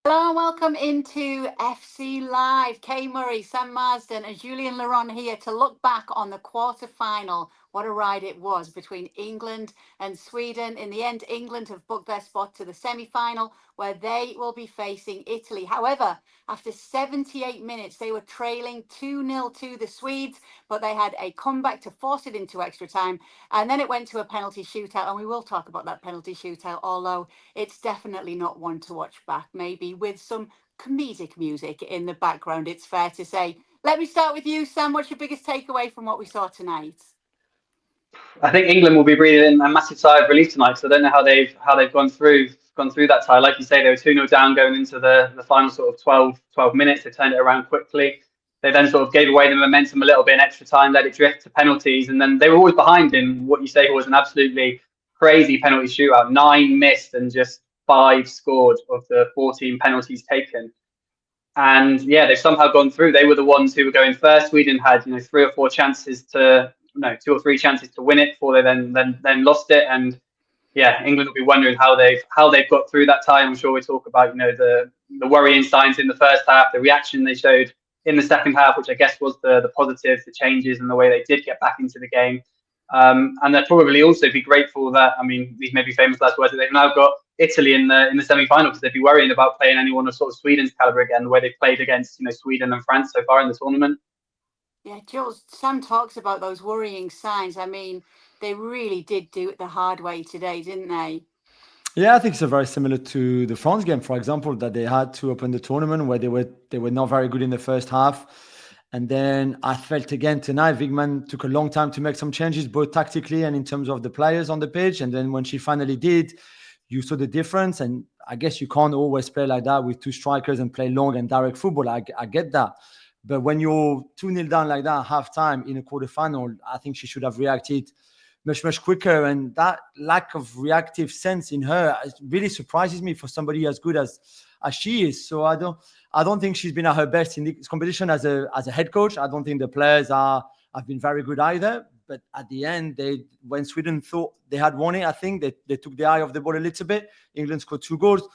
Hello and welcome into FC Live. Kay Murray, Sam Marsden and Julien here to look back on the quarter-final. What a ride it was between England and Sweden. In the end, England have booked their spot to the semi-final where they will be facing Italy. However, after 78 minutes, they were trailing 2-0 to the Swedes, but they had a comeback to force it into extra time. And then it went to a penalty shootout, and we will talk about that penalty shootout, although it's definitely not one to watch back, maybe with some comedic music in the background, it's fair to say. Let me start with you, Sam. What's your biggest takeaway from what we saw tonight? I think England will be breathing a massive sigh of relief tonight, because I don't know how they've gone through that tie. Like you say, they were 2-0 down going into the final sort of 12 minutes. They turned it around quickly. They then sort of gave away the momentum a little bit in extra time, let it drift to penalties, and then they were always behind in what you say was an absolutely crazy penalty shootout. 9 missed and just 5 scored of the 14 penalties taken. And yeah, they've somehow gone through. They were the ones who were going first. Sweden had 2 or 3 chances to win it before they then lost it. And yeah, England will be wondering how they've got through that time. I'm sure we talk about the worrying signs in the first half, the reaction they showed in the second half, which I guess was the positives, the changes, and the way they did get back into the game. And they'll probably also be grateful that, these may be famous last words, that they've now got Italy in the semi-final, because they'd be worrying about playing anyone of sort of Sweden's caliber again, the way they've played against Sweden and France so far in the tournament. Yeah, Jules, Sam talks about those worrying signs. They really did do it the hard way today, didn't they? Yeah, I think it's very similar to the France game, for example, that they had to open the tournament where they were not very good in the first half. And then I felt again tonight, Wigman took a long time to make some changes, both tactically and in terms of the players on the pitch. And then when she finally did, you saw the difference. And I guess you can't always play like that with 2 strikers and play long and direct football. I get that. But when you're 2-0 down like that, half-time in a quarterfinal, I think she should have reacted much, much quicker. And that lack of reactive sense in her really surprises me for somebody as good as she is. So I don't think she's been at her best in this competition as a head coach. I don't think the players have been very good either. But at the end, when Sweden thought they had won it, I think they took the eye off the ball a little bit. England scored 2 goals.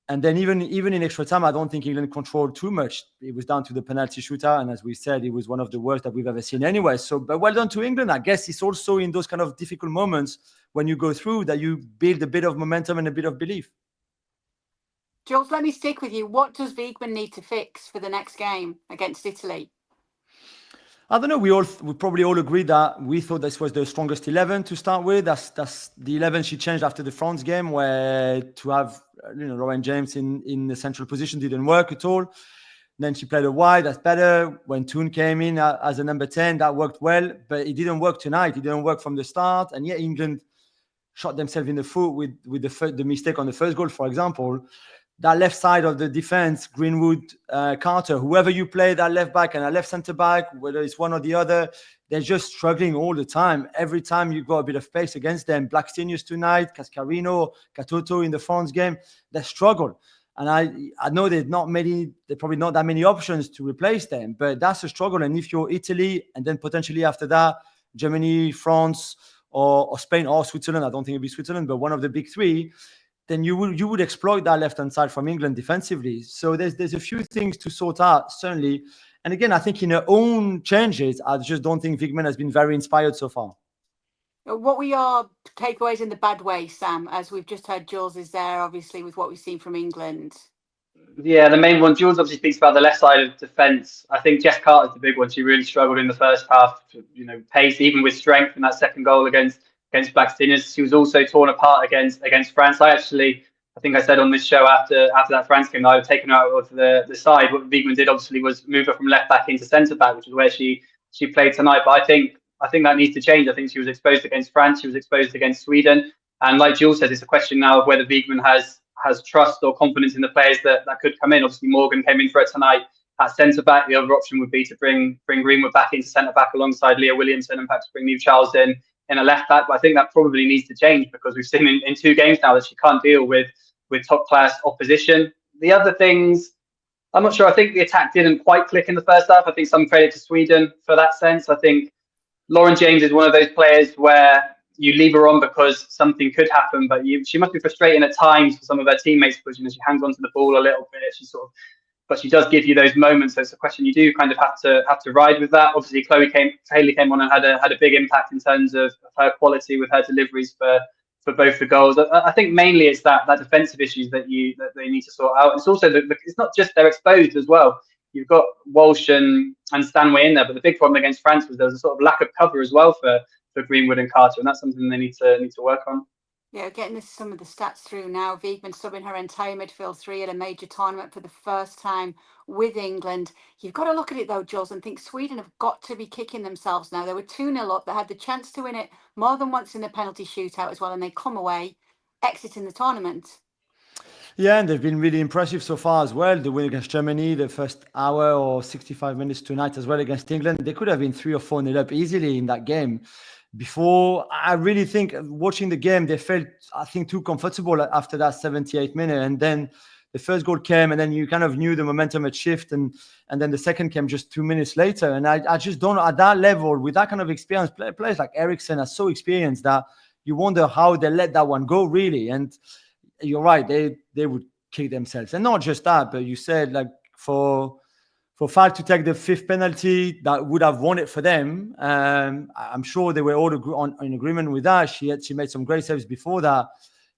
And then even in extra time, I don't think England controlled too much. It was down to the penalty shootout. And as we said, it was one of the worst that we've ever seen anyway. So, but well done to England. I guess it's also in those kind of difficult moments when you go through that you build a bit of momentum and a bit of belief. Jules, let me stick with you. What does Wigman need to fix for the next game against Italy? I don't know. We probably all agreed that we thought this was the strongest 11 to start with. That's the 11 she changed after the France game, where to have Lauren James in the central position didn't work at all. Then she played a wide. That's better. When Toon came in as a number 10, that worked well, but it didn't work tonight. It didn't work from the start. And yet England shot themselves in the foot with the mistake on the first goal, for example. That left side of the defense, Greenwood, Carter, whoever you play, that left back and that left centre back, whether it's one or the other, they're just struggling all the time. Every time you got a bit of pace against them, Blackstenius tonight, Cascarino, Katoto in the France game, they struggle. And I know there's probably not that many options to replace them, but that's a struggle. And if you're Italy, and then potentially after that, Germany, France, or Spain or Switzerland, I don't think it'd be Switzerland, but one of the big 3, then you would exploit that left-hand side from England defensively. So there's a few things to sort out, certainly. And again, I think in her own changes, I just don't think Wigman has been very inspired so far. What were your takeaways in the bad way, Sam? As we've just heard, Jules is there, obviously, with what we've seen from England. Yeah, the main one, Jules obviously speaks about the left side of defence. I think Jess Carter's the big one. She really struggled in the first half, pace, even with strength in that second goal against Blackstenius. She was also torn apart against France. I think I said on this show after that France game that I had taken her out of the side. What Wigman did obviously was move her from left back into centre back, which is where she played tonight. But I think that needs to change. I think she was exposed against France. She was exposed against Sweden. And like Jules said, it's a question now of whether Wigman has trust or confidence in the players that could come in. Obviously, Morgan came in for it tonight at centre back. The other option would be to bring Greenwood back into centre back alongside Leah Williamson, and perhaps bring Niamh Charles in a left back. But I think that probably needs to change, because we've seen in 2 games now that she can't deal with top class opposition. The other things, I'm not sure. I think the attack didn't quite click in the first half. I think some credit to Sweden for that sense. I think Lauren James is one of those players where you leave her on because something could happen, but she must be frustrating at times for some of her teammates because she hangs onto the ball a little bit. But she does give you those moments. So it's a question you do kind of have to ride with that. Obviously, Haley came on and had a big impact in terms of her quality with her deliveries for both the goals. I think mainly it's that defensive issues that they need to sort out. It's also it's not just they're exposed as well. You've got Walsh and Stanway in there, but the big problem against France was there was a sort of lack of cover as well for Greenwood and Carter, and that's something they need to work on. Yeah, getting some of the stats through now. Wiegman subbing her entire midfield three at a major tournament for the first time with England. You've got to look at it though, Jules, and think Sweden have got to be kicking themselves now. They were 2-0 up. They had the chance to win it more than once in the penalty shootout as well, and they come away exiting the tournament. Yeah, and they've been really impressive so far as well. The win against Germany, the first hour or 65 minutes tonight as well against England. They could have been 3 or 4-0 up easily in that game. Before, I really think watching the game, they felt, I think, too comfortable after that 78 minute. And then the first goal came, and then you kind of knew the momentum had shifted. And then the second came just 2 minutes later. And I just don't know, at that level, with that kind of experience, players like Eriksen are so experienced that you wonder how they let that one go, really. And you're right, they would kick themselves. And not just that, but you said, like, for Falk to take the 5th penalty, that would have won it for them. I'm sure they were all in agreement with that. She made some great saves before that,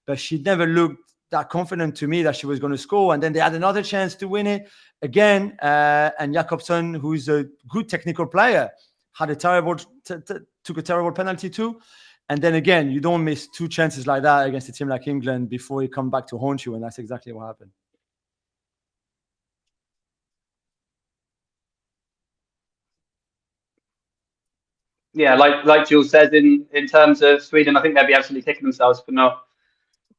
but she never looked that confident to me that she was going to score. And then they had another chance to win it again. And Jakobsen, who's a good technical player, had took a terrible penalty too. And then again, you don't miss 2 chances like that against a team like England before you come back to haunt you. And that's exactly what happened. Yeah, like Jules says, in terms of Sweden, I think they'd be absolutely kicking themselves for not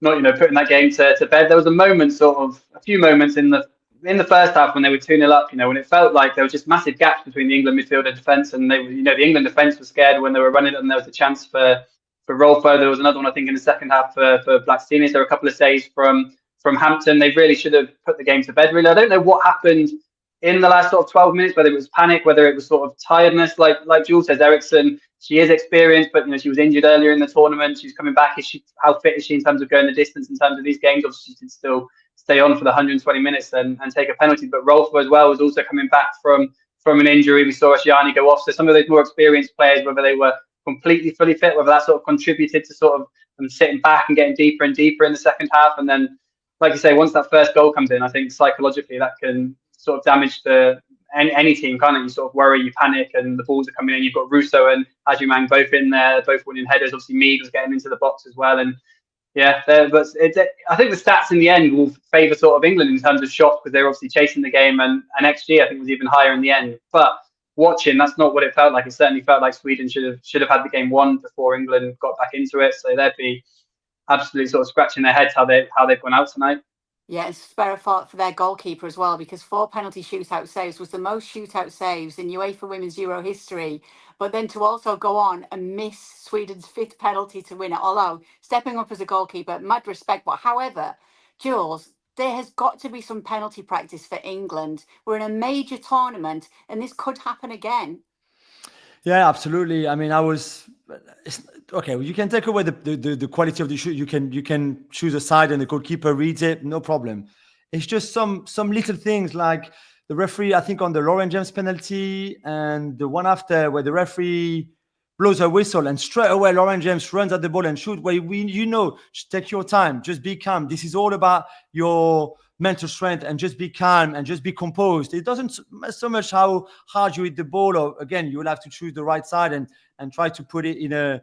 putting that game to bed. There was a few moments in the first half when they were 2-0 up, when it felt like there was just massive gaps between the England midfield and defence, and the England defence was scared when they were running, and there was a chance for Rolfo. There was another one, I think, in the second half for Blackstenius. There were a couple of saves from Hampton. They really should have put the game to bed, really. I don't know what happened in the last sort of 12 minutes, whether it was panic, whether it was sort of tiredness, like Jules says. Eriksen, she is experienced, but she was injured earlier in the tournament. She's coming back. How fit is she in terms of going the distance in terms of these games? Obviously, she can still stay on for the 120 minutes and take a penalty. But Rolfo as well was also coming back from an injury. We saw Ashiani go off. So some of those more experienced players, whether they were completely fully fit, whether that sort of contributed to sort of them sitting back and getting deeper and deeper in the second half. And then, like you say, once that first goal comes in, I think psychologically that can sort of damage any team, can't it? You sort of worry, you panic, and the balls are coming in. You've got Russo and Ajumang both in there, both winning headers. Obviously, Mead was getting into the box as well. And yeah, but I think the stats in the end will favour sort of England in terms of shots, because they're obviously chasing the game, and XG I think was even higher in the end. But watching, that's not what it felt like. It certainly felt like Sweden should have had the game won before England got back into it. So they'd be absolutely sort of scratching their heads how they've gone out tonight. Yeah, it's fair fault for their goalkeeper as well, because 4 penalty shootout saves was the most shootout saves in UEFA Women's Euro history. But then to also go on and miss Sweden's 5th penalty to win it, although stepping up as a goalkeeper, mad respect. But however, Jules, there has got to be some penalty practice for England. We're in a major tournament, and this could happen again. Yeah, absolutely. I mean, okay. Well, you can take away the quality of the shoot. You can choose a side and the goalkeeper reads it, no problem. It's just some little things like the referee, I think, on the Lauren James penalty and the one after, where the referee blows a whistle and straight away Lauren James runs at the ball and shoots. Where just take your time, just be calm. This is all about your mental strength, and just be calm and just be composed. It doesn't so much how hard you hit the ball, or again, you will have to choose the right side and try to put it in a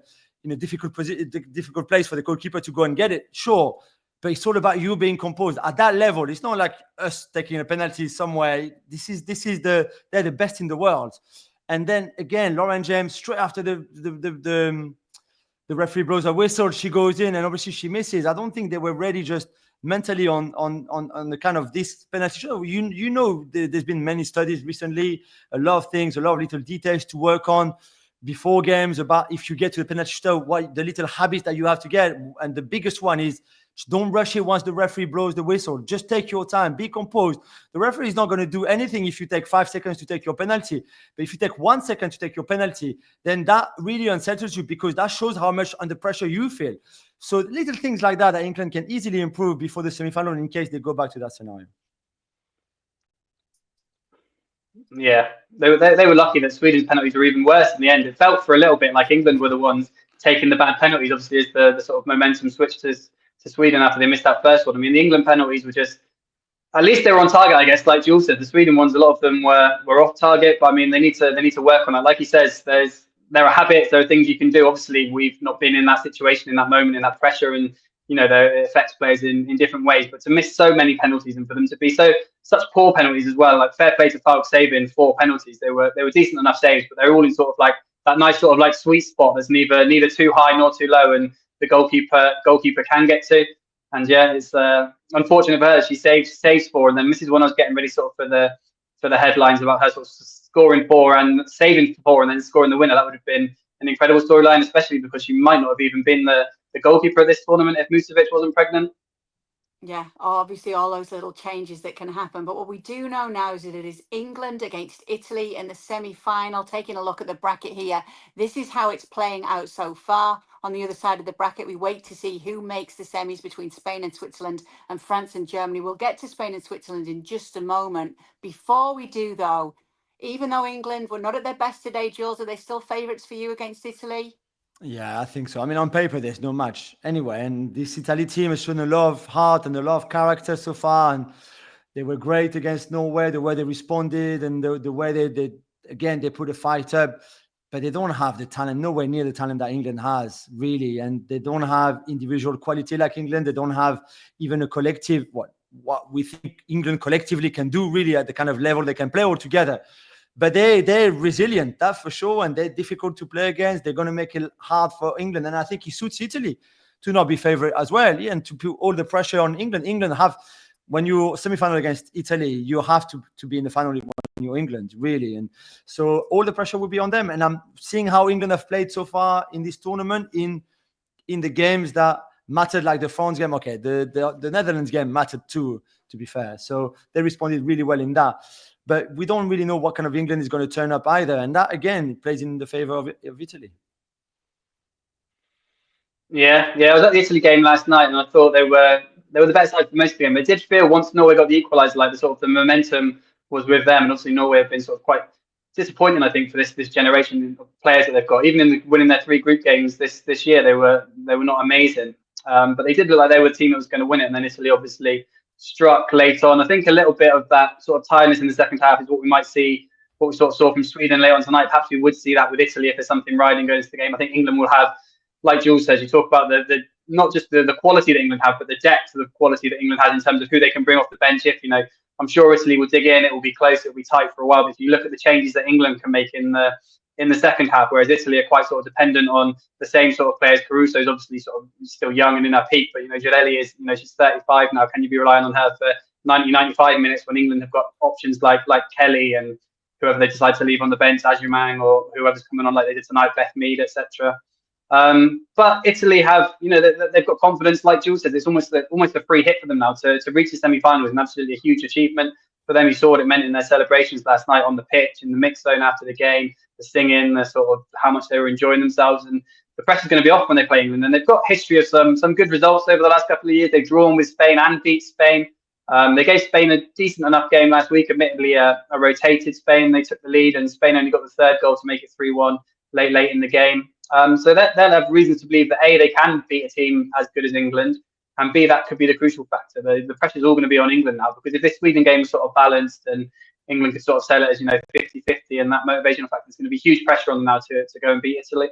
difficult place for the goalkeeper to go and get it. Sure, but it's all about you being composed at that level. It's not like us taking a penalty somewhere. They're the best in the world. And then again, Lauren James, straight after the referee blows a whistle, she goes in and obviously she misses. I don't think they were ready just mentally on the kind of this penalty show. There's been many studies recently, a lot of things, a lot of little details to work on before games about if you get to the penalty show, what the little habits that you have to get. And the biggest one is Just don't rush it once the referee blows the whistle. Just take your time, be composed. The referee is not going to do anything if you take 5 seconds to take your penalty. But if you take 1 second to take your penalty, then that really unsettles you, because that shows how much under pressure you feel. So little things like that England can easily improve before the semi-final in case they go back to that scenario. Yeah, they were lucky that Sweden's penalties were even worse in the end. It felt for a little bit like England were the ones taking the bad penalties, obviously, as the sort of momentum switched to Sweden after they missed that first one. I mean, the England penalties were just, at least they were on target, I guess. Like Jules said, the Sweden ones, a lot of them were off target, but I mean, they need to work on that. Like he says, there are habits, there are things you can do. Obviously, we've not been in that situation, in that moment, in that pressure, and you know, it affects players in different ways. But to miss so many penalties and for them to be such poor penalties as well, like fair play to Falk saving 4 penalties. They were decent enough saves, but they're all in sort of like that nice sort of like sweet spot that's neither too high nor too low, and the goalkeeper can get to. And yeah, it's unfortunate for her. She saves 4 and then misses one. I was getting ready sort of for the headlines about her sort of scoring 4 and saving 4 and then scoring the winner. That would have been an incredible storyline, especially because she might not have even been the goalkeeper of this tournament if Musovic wasn't pregnant. Yeah, obviously all those little changes that can happen. But what we do know now is that it is England against Italy in the semi-final. Taking a look at the bracket here, this is how it's playing out so far. On the other side of the bracket, we wait to see who makes the semis between Spain and Switzerland and France and Germany. We'll get to Spain and Switzerland in just a moment. Before we do, though, even though England were not at their best today, Jules, are they still favourites for you against Italy? Yeah, I think so. I mean, on paper, there's no match anyway. And this Italy team has shown a lot of heart and a lot of character so far. And they were great against Norway, the way they responded and the way they put a fight up. But they don't have the talent, nowhere near the talent that England has, really. And they don't have individual quality like England. They don't have even a collective, what we think England collectively can do, really, at the kind of level they can play all together. But they're resilient, that's for sure, and they're difficult to play against. They're going to make it hard for England, and I think it suits Italy to not be favourite as well, and to put all the pressure on England. England have, when you semi-final against Italy, you have to be in the final when you're England, really, and so all the pressure will be on them. And I'm seeing how England have played so far in this tournament in the games that mattered, like the France game. Okay, the Netherlands game mattered too, to be fair. So they responded really well in that. But we don't really know what kind of England is going to turn up either. And that, again, plays in the favour of Italy. Yeah. I was at the Italy game last night and I thought they were the better side for most of the game. It did feel, once Norway got the equaliser, like the momentum was with them. And obviously Norway have been sort of quite disappointing, I think, for this generation of players that they've got. Even in winning their 3 group games this year, they were not amazing. But they did look like they were the team that was going to win it. And then Italy obviously struck late on. I think a little bit of that sort of tiredness in the second half is what we might see, what we sort of saw from Sweden late on tonight. Perhaps we would see that with Italy if there's something riding going into the game. I think England will have, like Jules says, you talk about the not just the quality that England have, but the depth of the quality that England has in terms of who they can bring off the bench. If, you know, I'm sure Italy will dig in, it will be close, it will be tight for a while. But if you look at the changes that England can make in the second half, whereas Italy are quite sort of dependent on the same sort of players. Caruso is obviously sort of still young and in her peak, but, you know, Julien is, you know, she's 35 now. Can you be relying on her for 90-95 minutes when England have got options like Kelly and whoever they decide to leave on the bench, Ajumang, or whoever's coming on like they did tonight, Beth Mead, etc. But Italy have, you know, they've got confidence. Like Jules said, it's almost a free hit for them now to reach the semi-final is an absolutely huge achievement for them. You saw what it meant in their celebrations last night on the pitch, in the mix zone after the game, the singing, the sort of how much they were enjoying themselves. And the pressure's going to be off when they play England. And they've got history of some good results over the last couple of years. They've drawn with Spain and beat Spain. They gave Spain a decent enough game last week, admittedly a rotated Spain. They took the lead and Spain only got the 3rd goal to make it 3-1 late in the game. So they'll have reasons to believe that A, they can beat a team as good as England, and B, that could be the crucial factor. The pressure's all going to be on England now, because if this Sweden game is sort of balanced and England could sort of sell it as, you know, 50-50, and that motivational factor is going to be huge pressure on them now to go and beat Italy.